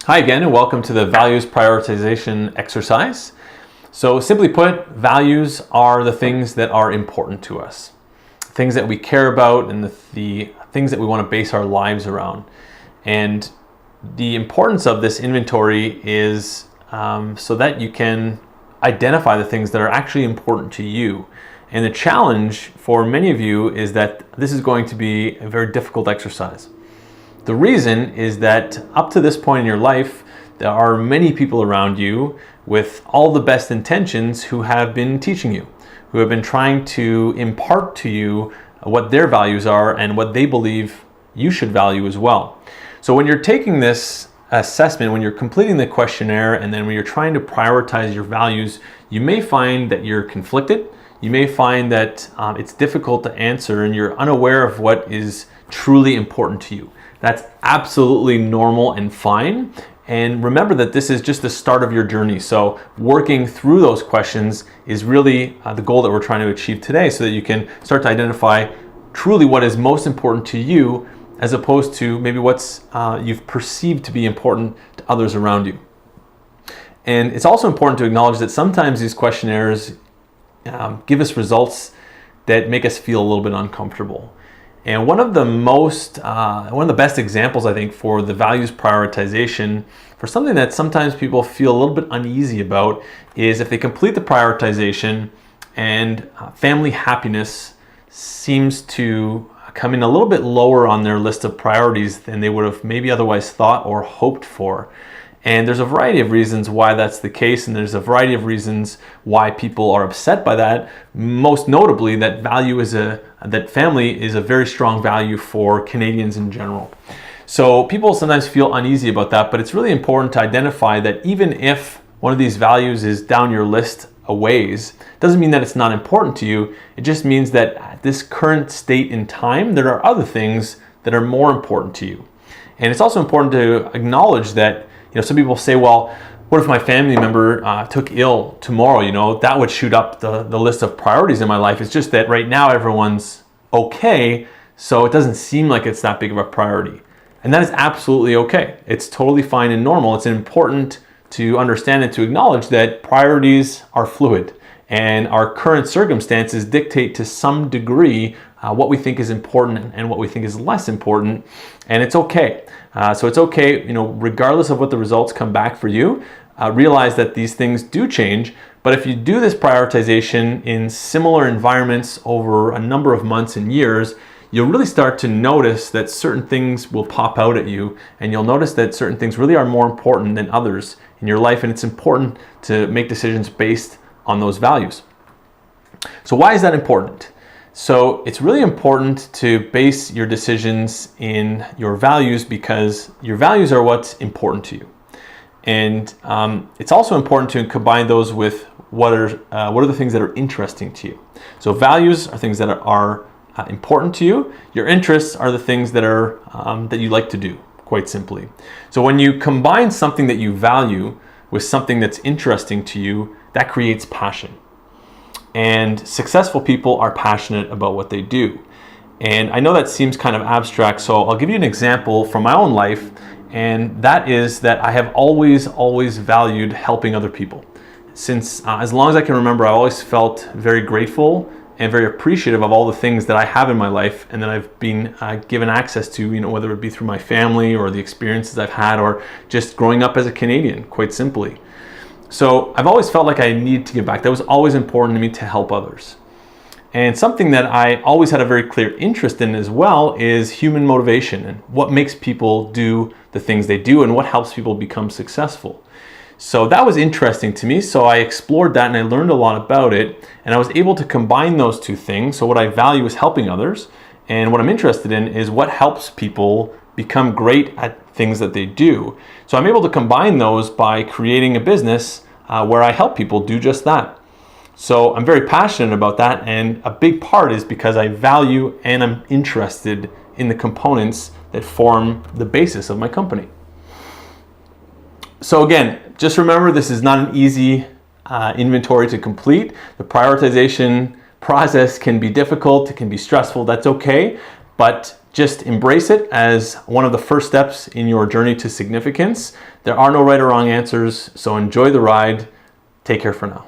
Hi again, and welcome to the values prioritization exercise. So simply put, values are the things that are important to us, things that we care about, and the things that we want to base our lives around. And the importance of this inventory is so that you can identify the things that are actually important to you. And the challenge for many of you is that this is going to be a very difficult exercise. The reason is that up to this point in your life, there are many people around you with all the best intentions who have been teaching you, who have been trying to impart to you what their values are and what they believe you should value as well. So when you're taking this assessment, when you're completing the questionnaire, and then when you're trying to prioritize your values, you may find that you're conflicted. You may find that it's difficult to answer and you're unaware of what is truly important to you. That's absolutely normal and fine. And remember that this is just the start of your journey. So working through those questions is really the goal that we're trying to achieve today, so that you can start to identify truly what is most important to you, as opposed to maybe what's you've perceived to be important to others around you. And it's also important to acknowledge that sometimes these questionnaires give us results that make us feel a little bit uncomfortable. And one of the best examples, I think, for the values prioritization, for something that sometimes people feel a little bit uneasy about, is if they complete the prioritization and family happiness seems to come in a little bit lower on their list of priorities than they would have maybe otherwise thought or hoped for. And there's a variety of reasons why that's the case, and there's a variety of reasons why people are upset by that. Most notably, that family is a very strong value for Canadians in general. So people sometimes feel uneasy about that, but it's really important to identify that even if one of these values is down your list a ways, doesn't mean that it's not important to you. It just means that at this current state in time, there are other things that are more important to you. And it's also important to acknowledge that some people say, well, what if my family member took ill tomorrow? That would shoot up the list of priorities in my life. It's just that right now everyone's okay, so it doesn't seem like it's that big of a priority. And that is absolutely okay. It's totally fine and normal. It's important to understand and to acknowledge that priorities are fluid, and our current circumstances dictate to some degree what we think is important and what we think is less important, and it's okay. So it's okay, regardless of what the results come back for you, realize that these things do change. But if you do this prioritization in similar environments over a number of months and years, you'll really start to notice that certain things will pop out at you, and you'll notice that certain things really are more important than others in your life, and it's important to make decisions based on those values. So why is that important? So it's really important to base your decisions in your values, because your values are what's important to you. And it's also important to combine those with what are the things that are interesting to you. So values are things that are important to you. Your interests are the things that are that you like to do, quite simply. So when you combine something that you value with something that's interesting to you, that creates passion. And successful people are passionate about what they do. And I know that seems kind of abstract, so I'll give you an example from my own life, and that is that I have always valued helping other people. Since as long as I can remember, I always felt very grateful and very appreciative of all the things that I have in my life and that I've been given access to, whether it be through my family or the experiences I've had, or just growing up as a Canadian, quite simply. So I've always felt like I need to give back. That was always important to me, to help others. And something that I always had a very clear interest in as well is human motivation, and what makes people do the things they do and what helps people become successful. So that was interesting to me. So I explored that and I learned a lot about it, and I was able to combine those two things. So what I value is helping others, and what I'm interested in is what helps people become great at things that they do. So I'm able to combine those by creating a business where I help people do just that. So I'm very passionate about that, and a big part is because I value and I'm interested in the components that form the basis of my company. So again, just remember, this is not an easy inventory to complete. The prioritization process can be difficult, it can be stressful, that's okay. But Just embrace it as one of the first steps in your journey to significance. There are no right or wrong answers, so enjoy the ride. Take care for now.